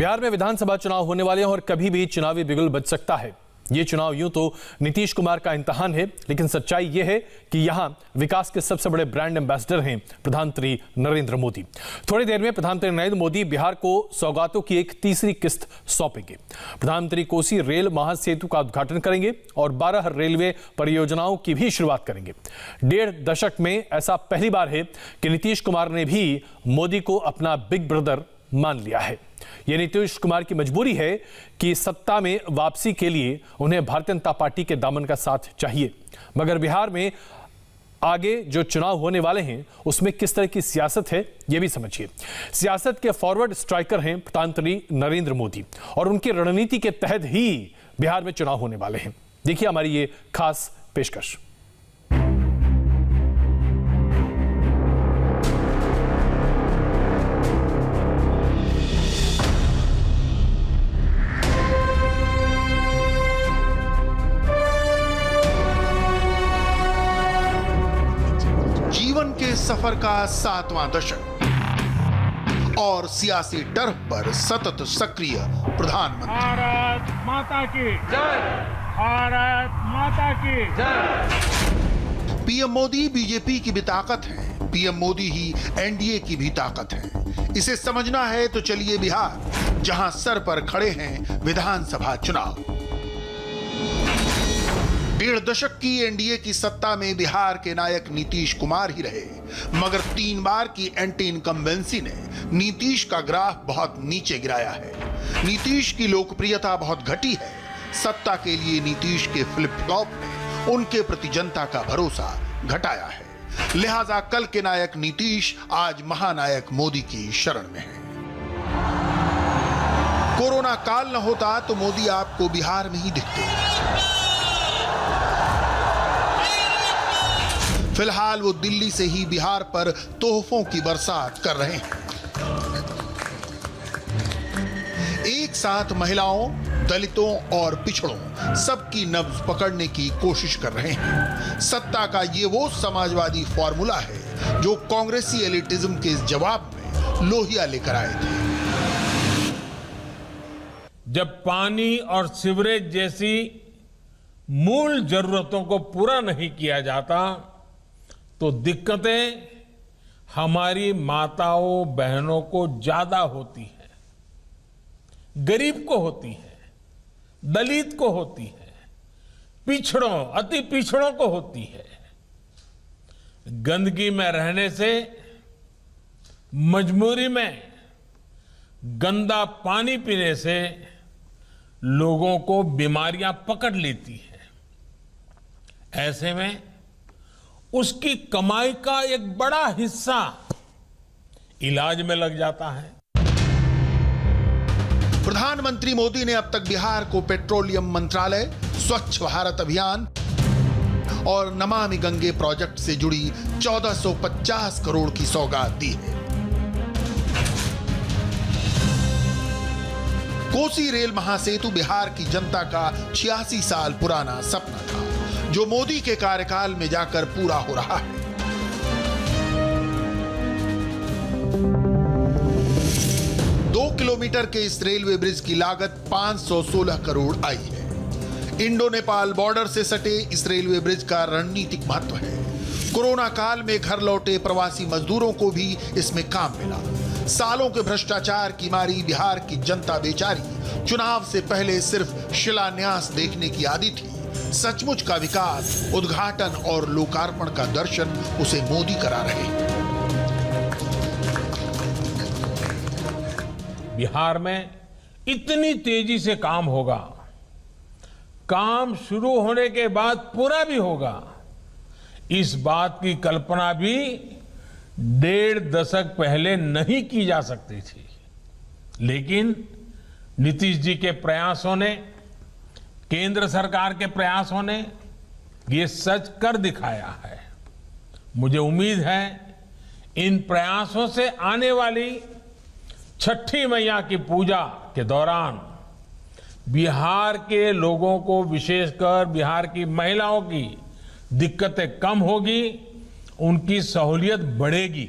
बिहार में विधानसभा चुनाव होने वाले हैं और कभी भी चुनावी बिगुल बज सकता है। ये चुनाव यूं तो नीतीश कुमार का इम्तिहान है, लेकिन सच्चाई ये है कि यहां विकास के सबसे बड़े ब्रांड एम्बेसडर हैं प्रधानमंत्री नरेंद्र मोदी। थोड़ी देर में प्रधानमंत्री नरेंद्र मोदी बिहार को सौगातों की एक तीसरी किस्त सौंपेंगे। प्रधानमंत्री कोसी रेल महासेतु का उद्घाटन करेंगे और 12 रेलवे परियोजनाओं की भी शुरुआत करेंगे। 1.5 दशक में ऐसा पहली बार है कि नीतीश कुमार ने भी मोदी को अपना बिग ब्रदर मान लिया है। यह नीतीश कुमार की मजबूरी है कि सत्ता में वापसी के लिए उन्हें भारतीय जनता पार्टी के दामन का साथ चाहिए। मगर बिहार में आगे जो चुनाव होने वाले हैं उसमें किस तरह की सियासत है यह भी समझिए। सियासत के फॉरवर्ड स्ट्राइकर हैं प्रधानमंत्री नरेंद्र मोदी और उनकी रणनीति के तहत ही बिहार में चुनाव होने वाले हैं। देखिए हमारी ये खास पेशकश। जीवन के सफर का 7वां दशक और सियासी टर्फ पर सतत सक्रिय प्रधानमंत्री। भारत माता की जय, भारत माता की जय। पीएम मोदी बीजेपी की भी ताकत है, पीएम मोदी ही एनडीए की भी ताकत है। इसे समझना है तो चलिए बिहार, जहां सर पर खड़े हैं विधानसभा चुनाव। 1.5 दशक की एनडीए की सत्ता में बिहार के नायक नीतीश कुमार ही रहे, मगर 3 बार की एंटी इनकम्बेंसी ने नीतीश का ग्राफ बहुत नीचे गिराया है। नीतीश की लोकप्रियता बहुत घटी है। सत्ता के लिए नीतीश के फ्लिप फ्लॉप ने उनके प्रति जनता का भरोसा घटाया है। लिहाजा कल के नायक नीतीश आज महानायक मोदी की शरण में है। कोरोना काल न होता तो मोदी आपको बिहार में ही दिखते। फिलहाल वो दिल्ली से ही बिहार पर तोहफों की बरसात कर रहे हैं। एक साथ महिलाओं, दलितों और पिछड़ों सबकी नब्ज पकड़ने की कोशिश कर रहे हैं। सत्ता का ये वो समाजवादी फॉर्मूला है जो कांग्रेसी एलिटिज्म के इस जवाब में लोहिया लेकर आए थे। जब पानी और सीवरेज जैसी मूल जरूरतों को पूरा नहीं किया जाता तो दिक्कतें हमारी माताओं बहनों को ज्यादा होती है, गरीब को होती है, दलित को होती है, पिछड़ों, अति पिछड़ों को होती है। गंदगी में रहने से, मजबूरी में गंदा पानी पीने से लोगों को बीमारियां पकड़ लेती है। ऐसे में उसकी कमाई का एक बड़ा हिस्सा इलाज में लग जाता है। प्रधानमंत्री मोदी ने अब तक बिहार को पेट्रोलियम मंत्रालय, स्वच्छ भारत अभियान और नमामि गंगे प्रोजेक्ट से जुड़ी 1450 करोड़ की सौगात दी है। कोसी रेल महासेतु बिहार की जनता का 86 साल पुराना सपना था, जो मोदी के कार्यकाल में जाकर पूरा हो रहा है। दो किलोमीटर के इस रेलवे ब्रिज की लागत 516 करोड़ आई है। इंडो नेपाल बॉर्डर से सटे इस रेलवे ब्रिज का रणनीतिक महत्व है। कोरोना काल में घर लौटे प्रवासी मजदूरों को भी इसमें काम मिला। सालों के भ्रष्टाचार की मारी बिहार की जनता बेचारी चुनाव से पहले सिर्फ शिलान्यास देखने की आदी थी। सचमुच का विकास, उद्घाटन और लोकार्पण का दर्शन उसे मोदी करा रहे हैं। बिहार में इतनी तेजी से काम होगा, काम शुरू होने के बाद पूरा भी होगा, इस बात की कल्पना भी 1.5 दशक पहले नहीं की जा सकती थी। लेकिन नीतीश जी के प्रयासों ने, केंद्र सरकार के प्रयासों ने ये सच कर दिखाया है। मुझे उम्मीद है इन प्रयासों से आने वाली छठी मैया की पूजा के दौरान बिहार के लोगों को, विशेषकर बिहार की महिलाओं की दिक्कतें कम होगी, उनकी सहूलियत बढ़ेगी।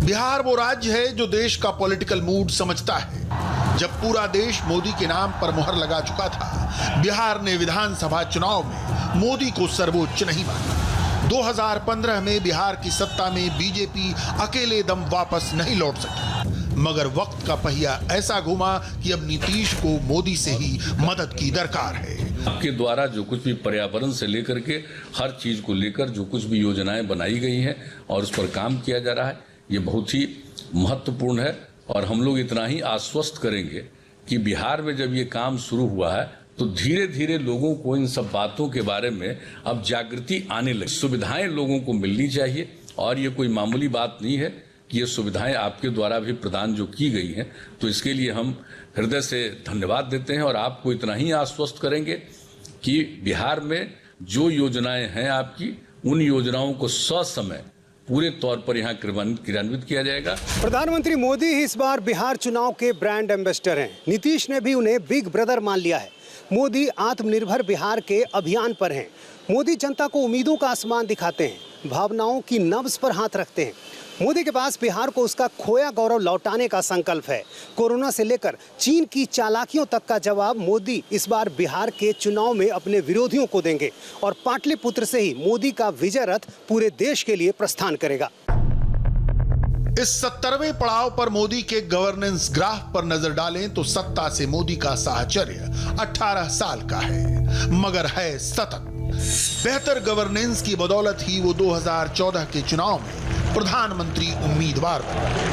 बिहार वो राज्य है जो देश का पॉलिटिकल मूड समझता है। जब पूरा देश मोदी के नाम पर मुहर लगा चुका था, बिहार ने विधानसभा चुनाव में मोदी को सर्वोच्च नहीं माना। 2015 में बिहार की सत्ता में बीजेपी अकेले दम वापस नहीं लौट सकी, मगर वक्त का पहिया ऐसा घूमा कि अब नीतीश को मोदी से ही मदद की दरकार है। आपके द्वारा जो कुछ भी पर्यावरण से लेकर के हर चीज को लेकर जो कुछ भी योजनाएं बनाई गई हैं और उस पर काम किया जा रहा है, ये बहुत ही महत्वपूर्ण है। और हम लोग इतना ही आश्वस्त करेंगे कि बिहार में जब ये काम शुरू हुआ है तो धीरे धीरे लोगों को इन सब बातों के बारे में अब जागृति आने लगी। सुविधाएं लोगों को मिलनी चाहिए और ये कोई मामूली बात नहीं है कि ये सुविधाएं आपके द्वारा भी प्रदान जो की गई हैं, तो इसके लिए हम हृदय से धन्यवाद देते हैं और आपको इतना ही आश्वस्त करेंगे कि बिहार में जो योजनाएं हैं आपकी, उन योजनाओं को ससमय पूरे तौर पर यहाँ क्रियान्वित किया जाएगा। प्रधानमंत्री मोदी ही इस बार बिहार चुनाव के ब्रांड एम्बेसडर हैं। नीतीश ने भी उन्हें बिग ब्रदर मान लिया है। मोदी आत्मनिर्भर बिहार के अभियान पर हैं। मोदी जनता को उम्मीदों का आसमान दिखाते हैं, भावनाओं की नब्ज पर हाथ रखते हैं। मोदी के पास बिहार को उसका खोया गौरव लौटाने का संकल्प है। कोरोना से लेकर चीन की चालाकियों तक का जवाब मोदी इस बार बिहार के चुनाव में अपने विरोधियों को देंगे और पाटलिपुत्र से ही मोदी का विजय रथ पूरे देश के लिए प्रस्थान करेगा। इस 70वें पड़ाव पर मोदी के गवर्नेंस ग्राफ पर नजर डालें तो सत्ता से मोदी का साहचर्य 18 साल का है, मगर है सतत। बेहतर गवर्नेंस की बदौलत ही वो 2014 के चुनाव में प्रधानमंत्री उम्मीदवार बने।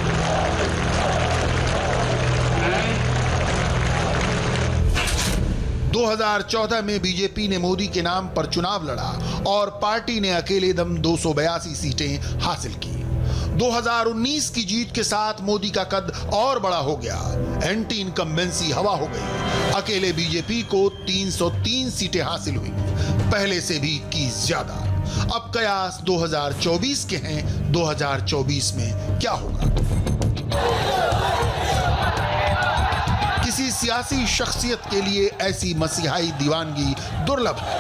दो 2014 में बीजेपी ने मोदी के नाम पर चुनाव लड़ा और पार्टी ने अकेले दम 282 सीटें हासिल की। 2019 की जीत के साथ मोदी का कद और बड़ा हो गया। एंटी इनकम्बेंसी हवा हो गई। अकेले बीजेपी को 303 सीटें हासिल हुई, पहले से भी 21 ज्यादा। अब कयास 2024 के हैं। 2024 में क्या होगा? किसी सियासी शख्सियत के लिए ऐसी मसीहाई दीवानगी दुर्लभ है।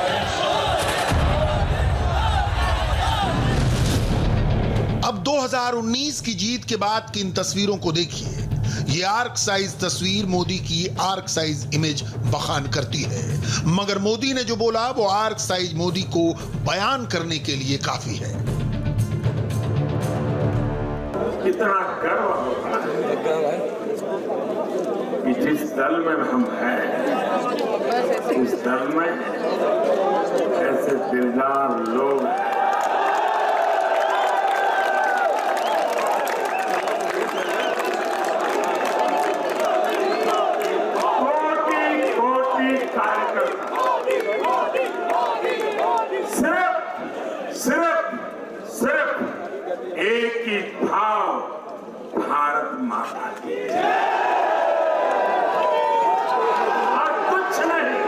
अब 2019 की जीत के बाद की इन तस्वीरों को देखिए। ये आर्क साइज तस्वीर मोदी की आर्क साइज इमेज बखान करती है, मगर मोदी ने जो बोला वो आर्क साइज मोदी को बयान करने के लिए काफी है। इतना गर्व होता है कि जिस दल में हम हैं, उस दल में ऐसे दिलदार लोग हैं। सिर्फ एक ही भाव, भारत माता की और कुछ नहीं।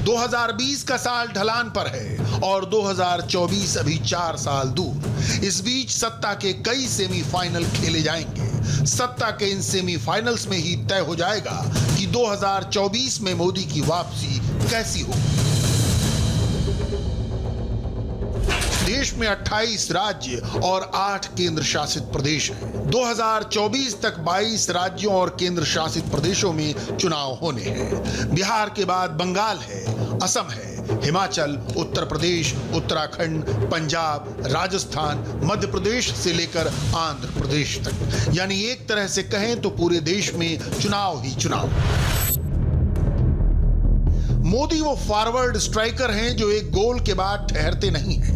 2020 का साल ढलान पर है और 2024 अभी 4 साल दूर। इस बीच सत्ता के कई सेमीफाइनल खेले जाएंगे। सत्ता के इन सेमीफाइनल्स में ही तय हो जाएगा कि 2024 में मोदी की वापसी कैसी होगी। देश में 28 राज्य और 8 केंद्र शासित प्रदेश हैं। 2024 तक 22 राज्यों और केंद्र शासित प्रदेशों में चुनाव होने हैं। बिहार के बाद बंगाल है, असम है, हिमाचल, उत्तर प्रदेश, उत्तराखंड, पंजाब, राजस्थान, मध्य प्रदेश से लेकर आंध्र प्रदेश तक। यानी एक तरह से कहें तो पूरे देश में चुनाव ही चुनाव। मोदी वो फॉरवर्ड स्ट्राइकर हैं जो एक गोल के बाद ठहरते नहीं हैं,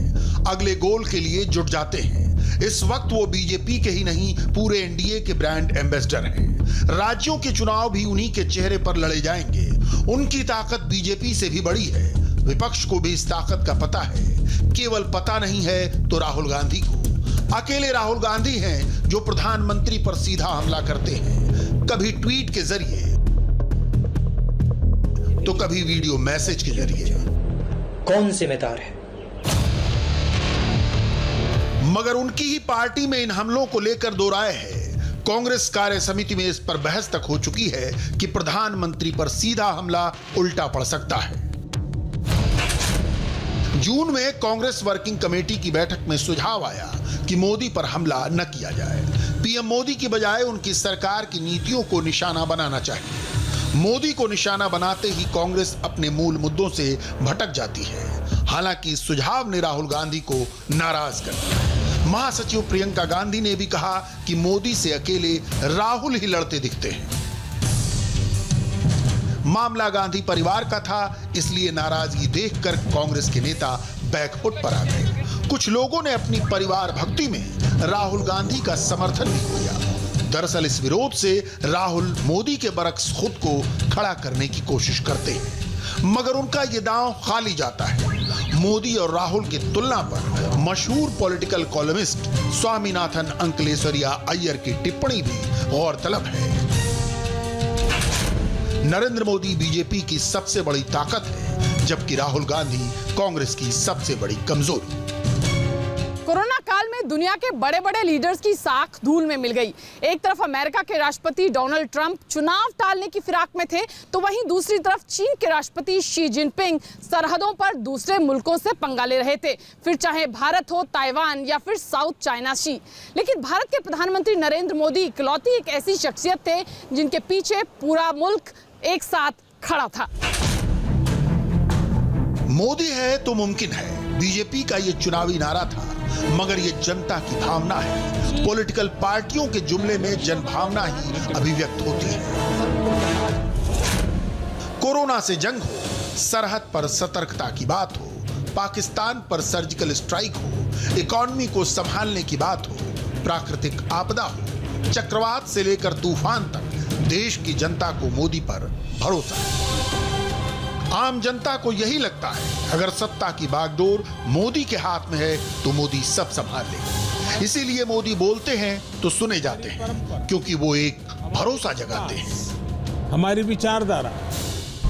अगले गोल के लिए जुट जाते हैं। इस वक्त वो बीजेपी के ही नहीं पूरे एनडीए के ब्रांड एम्बेसडर हैं। राज्यों के चुनाव भी उन्हीं के चेहरे पर लड़े जाएंगे। उनकी ताकत बीजेपी से भी बड़ी है। विपक्ष को भी इस ताकत का पता है, केवल पता नहीं है तो राहुल गांधी को। अकेले राहुल गांधी हैं जो प्रधानमंत्री पर सीधा हमला करते हैं, कभी ट्वीट के जरिए तो कभी वीडियो मैसेज के जरिए। कौन जिम्मेदार है? मगर उनकी ही पार्टी में इन हमलों को लेकर दो राय है। कांग्रेस कार्य समिति में इस पर बहस तक हो चुकी है कि प्रधानमंत्री पर सीधा हमला उल्टा पड़ सकता है। जून में कांग्रेस वर्किंग कमेटी की बैठक में सुझाव आया कि मोदी पर हमला न किया जाए। पीएम मोदी की बजाय उनकी सरकार की नीतियों को निशाना बनाना चाहिए। मोदी को निशाना बनाते ही कांग्रेस अपने मूल मुद्दों से भटक जाती है। हालांकि इस सुझाव ने राहुल गांधी को नाराज कर दिया। महासचिव प्रियंका गांधी ने भी कहा कि मोदी से अकेले राहुल ही लड़ते दिखते हैं। मामला गांधी परिवार का था, इसलिए नाराजगी देखकर कांग्रेस के नेता बैकफुट पर आ गए। कुछ लोगों ने अपनी परिवार भक्ति में राहुल गांधी का समर्थन भी किया। दरअसल इस विरोध से राहुल मोदी के बरक्स खुद को खड़ा करने की कोशिश करते हैं, मगर उनका ये दांव खाली जाता है। मोदी और राहुल की तुलना पर मशहूर पॉलिटिकल कॉलमिस्ट स्वामीनाथन अंकलेश्वरिया अय्यर की टिप्पणी भी गौरतलब है। नरेंद्र मोदी बीजेपी की सबसे बड़ी ताकत है, जबकि राहुल गांधी कांग्रेस की सबसे बड़ी कमजोरी। कोरोना काल में दुनिया के बड़े बड़े लीडर्स की साख धूल में मिल गई। एक तरफ अमेरिका के राष्ट्रपति डोनाल्ड ट्रंप चुनाव टालने की फिराक में थे, तो वहीं दूसरी तरफ चीन के राष्ट्रपति शी जिनपिंग सरहदों पर दूसरे मुल्कों से पंगा ले रहे थे, फिर चाहे भारत हो, ताइवान या फिर साउथ चाइना सी। लेकिन भारत के प्रधानमंत्री नरेंद्र मोदी इकलौती एक ऐसी शख्सियत थे जिनके पीछे पूरा मुल्क एक साथ खड़ा था। मोदी है तो मुमकिन है, बीजेपी का ये चुनावी नारा था, मगर ये जनता की भावना है। पॉलिटिकल पार्टियों के जुमले में जनभावना ही अभिव्यक्त होती है। कोरोना से जंग हो, सरहद पर सतर्कता की बात हो, पाकिस्तान पर सर्जिकल स्ट्राइक हो, इकॉनमी को संभालने की बात हो, प्राकृतिक आपदा हो, चक्रवात से लेकर तूफान तक देश की जनता को मोदी पर भरोसा है। आम जनता को यही लगता है, अगर सत्ता की बागडोर मोदी के हाथ में है तो मोदी सब संभाल लेंगे। इसीलिए मोदी बोलते हैं तो सुने जाते हैं, क्योंकि वो एक भरोसा जगाते हैं। हमारी विचारधारा।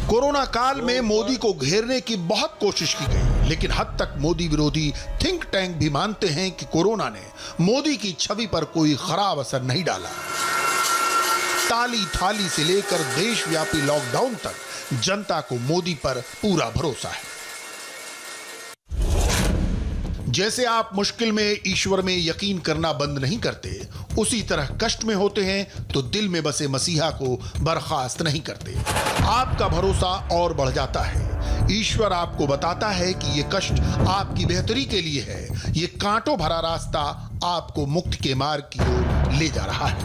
कोरोना काल में मोदी को घेरने की बहुत कोशिश की गई, लेकिन हद तक मोदी विरोधी थिंक टैंक भी मानते हैं कि कोरोना ने मोदी की छवि पर कोई खराब असर नहीं डाला। ताली थाली से लेकर देशव्यापी लॉकडाउन तक जनता को मोदी पर पूरा भरोसा है। जैसे आप मुश्किल में ईश्वर में यकीन करना बंद नहीं करते, उसी तरह कष्ट में होते हैं तो दिल में बसे मसीहा को बर्खास्त नहीं करते। आपका भरोसा और बढ़ जाता है। ईश्वर आपको बताता है कि ये कष्ट आपकी बेहतरी के लिए है। ये कांटों भरा रास्ता आपको मुक्ति के मार्ग की ओर ले जा रहा है,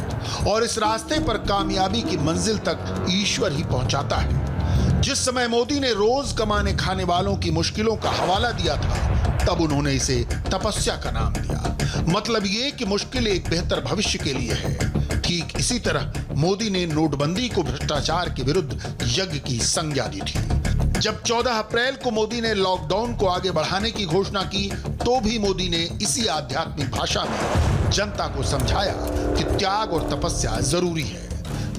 और इस रास्ते पर कामयाबी की मंजिल तक ईश्वर ही पहुंचाता है। जिस समय मोदी ने रोज कमाने खाने वालों की मुश्किलों का हवाला दिया था, तब उन्होंने इसे तपस्या का नाम दिया। मतलब ये कि मुश्किल एक बेहतर भविष्य के लिए है। ठीक इसी तरह मोदी ने नोटबंदी को भ्रष्टाचार के विरुद्ध यज्ञ की संज्ञा दी थी। जब 14 अप्रैल को मोदी ने लॉकडाउन को आगे बढ़ाने की घोषणा की, तो भी मोदी ने इसी आध्यात्मिक भाषा में जनता को समझाया कि त्याग और तपस्या जरूरी है।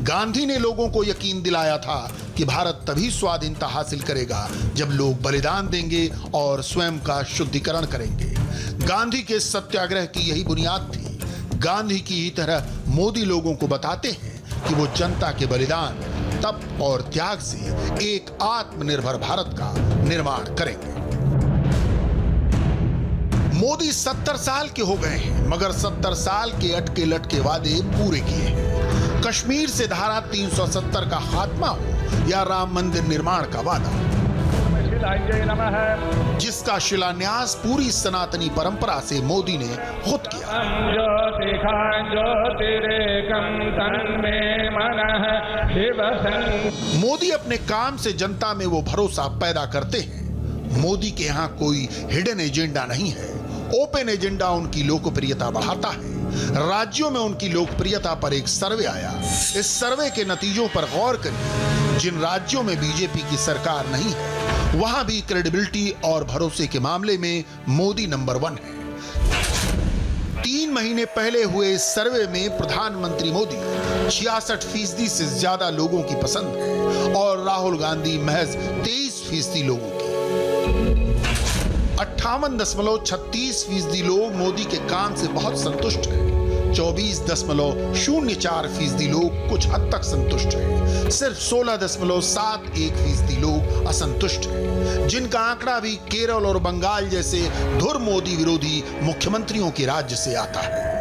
गांधी ने लोगों को यकीन दिलाया था कि भारत तभी स्वाधीनता हासिल करेगा जब लोग बलिदान देंगे और स्वयं का शुद्धिकरण करेंगे। गांधी के सत्याग्रह की यही बुनियाद थी। गांधी की ही तरह मोदी लोगों को बताते हैं कि वो जनता के बलिदान, तप और त्याग से एक आत्मनिर्भर भारत का निर्माण करेंगे। मोदी 70 साल के हो गए हैं, मगर 70 साल के अटके लटके वादे पूरे किए हैं। कश्मीर से धारा 370 का खात्मा हो या राम मंदिर निर्माण का वादा, जिसका शिलान्यास पूरी सनातनी परंपरा से मोदी ने खुद किया। मोदी अपने काम से जनता में वो भरोसा पैदा करते हैं। मोदी के यहाँ कोई हिडन एजेंडा नहीं है। ओपन एजेंडा उनकी लोकप्रियता बढ़ाता है। राज्यों में उनकी लोकप्रियता पर एक सर्वे आया। इस सर्वे के नतीजों पर गौर करिए। जिन राज्यों में बीजेपी की सरकार नहीं है, वहां भी क्रेडिबिलिटी और भरोसे के मामले में मोदी नंबर 1 है। 3 महीने पहले हुए इस सर्वे में प्रधानमंत्री मोदी 66% से ज्यादा लोगों की पसंद है, और राहुल गांधी महज 23% लोगों की। 58.36% लोग मोदी के काम से बहुत संतुष्ट हैं। 24.04% लोग कुछ हद तक संतुष्ट हैं। सिर्फ 16.71% लोग असंतुष्ट हैं, जिनका आंकड़ा भी केरल और बंगाल जैसे धुर मोदी विरोधी मुख्यमंत्रियों के राज्य से आता है।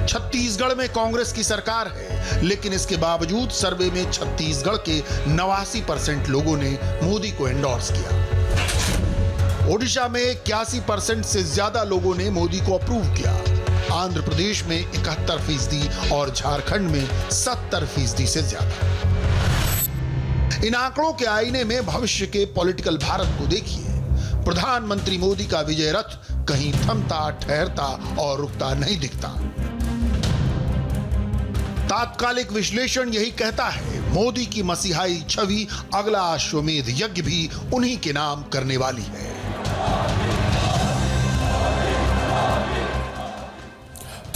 छत्तीसगढ़ में कांग्रेस की सरकार है, लेकिन इसके बावजूद सर्वे में छत्तीसगढ़ के 89% लोगों ने मोदी को एंडोर्स किया। ओडिशा में 81% से ज्यादा लोगों ने मोदी को अप्रूव किया। आंध्र प्रदेश में 71% और झारखंड में 70% से ज्यादा। इन आंकड़ों के आईने में भविष्य के पॉलिटिकल भारत को देखिए। प्रधानमंत्री मोदी का विजय रथ कहीं थमता, ठहरता और रुकता नहीं दिखता। तात्कालिक विश्लेषण यही कहता है, मोदी की मसीहाई छवि अगला अश्वमेध यज्ञ भी उन्हीं के नाम करने वाली है।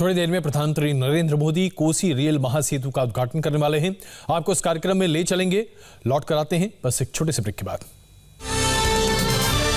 थोड़ी देर में प्रधानमंत्री नरेंद्र मोदी कोसी रेल महासेतु का उद्घाटन करने वाले हैं। आपको इस कार्यक्रम में ले चलेंगे। लौट कर आते हैं बस एक छोटे से ब्रेक के बाद।